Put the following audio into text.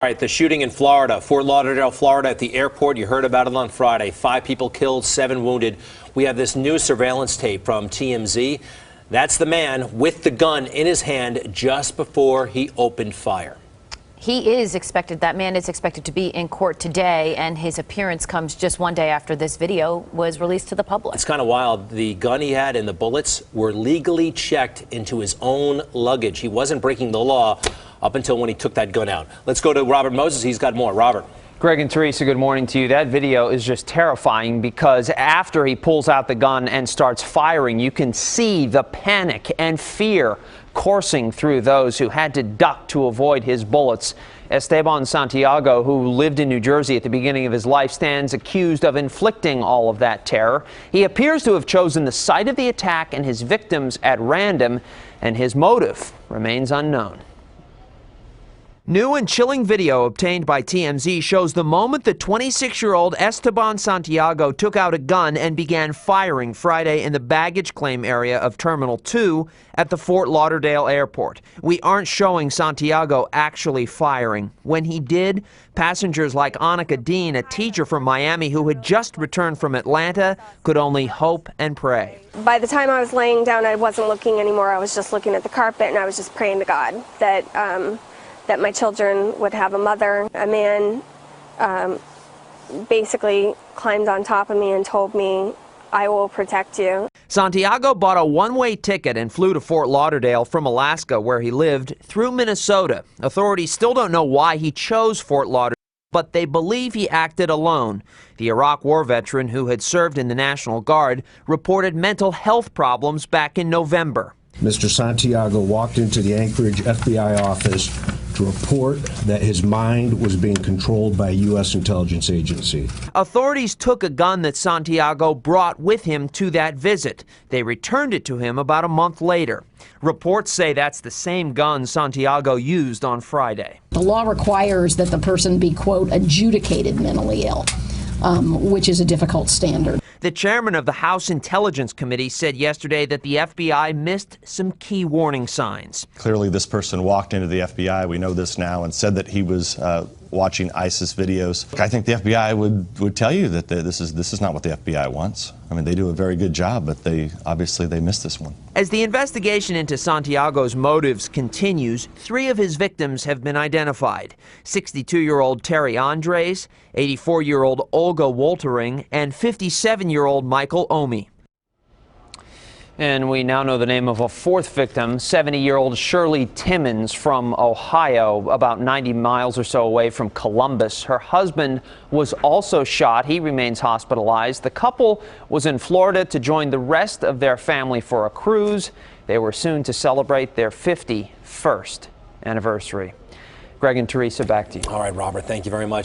All right, the shooting in Florida, Fort Lauderdale, Florida, at the airport. You heard about it on Friday. 5 people killed, 7 wounded. We have this new surveillance tape from TMZ. That's the man with the gun in his hand just before he opened fire. That man is expected to be in court today, and his appearance comes just one day after this video was released to the public. It's kind of wild. The gun he had and the bullets were legally checked into his own luggage. He wasn't breaking the law up until when he took that gun out. Let's go to Robert Moses. He's got more. Robert. Greg and Teresa, good morning to you. That video is just terrifying because after he pulls out the gun and starts firing, you can see the panic and fear coursing through those who had to duck to avoid his bullets. Esteban Santiago, who lived in New Jersey at the beginning of his life, stands accused of inflicting all of that terror. He appears to have chosen the site of the attack and his victims at random, and his motive remains unknown. New and chilling video obtained by TMZ shows the moment the 26-year-old Esteban Santiago took out a gun and began firing Friday in the baggage claim area of Terminal 2 at the Fort Lauderdale airport. We aren't showing Santiago actually firing. When he did, passengers like Annika Dean, a teacher from Miami who had just returned from Atlanta, could only hope and pray. By the time I was laying down, I wasn't looking anymore. I was just looking at the carpet, and I was just praying to God that my children would have a mother. A man basically climbed on top of me and told me, "I will protect you." Santiago bought a one-way ticket and flew to Fort Lauderdale from Alaska, where he lived, through Minnesota. Authorities still don't know why he chose Fort Lauderdale, but they believe he acted alone. The Iraq War veteran, who had served in the National Guard, reported mental health problems back in November. Mr. Santiago walked into the Anchorage FBI office to report that his mind was being controlled by a U.S. intelligence agency. Authorities took a gun that Santiago brought with him to that visit. They returned it to him about a month later. Reports say that's the same gun Santiago used on Friday. The law requires that the person be, quote, adjudicated mentally ill, which is a difficult standard. The chairman of the House Intelligence Committee said yesterday that the FBI missed some key warning signs. Clearly, this person walked into the FBI, we know this now, and said that he was watching ISIS videos. I think the FBI would tell you that this is not what the FBI wants. I mean, they do a very good job, but obviously they missed this one. As the investigation into Santiago's motives continues, 3 of his victims have been identified: 62-year-old Terry Andres, 84-year-old Olga Woltering, and 57-year-old Michael Omi. And we now know the name of a 4th victim, 70-year-old Shirley Timmons from Ohio, about 90 miles or so away from Columbus. Her husband was also shot. He remains hospitalized. The couple was in Florida to join the rest of their family for a cruise. They were soon to celebrate their 51st anniversary. Greg and Teresa, back to you. All right, Robert, thank you very much.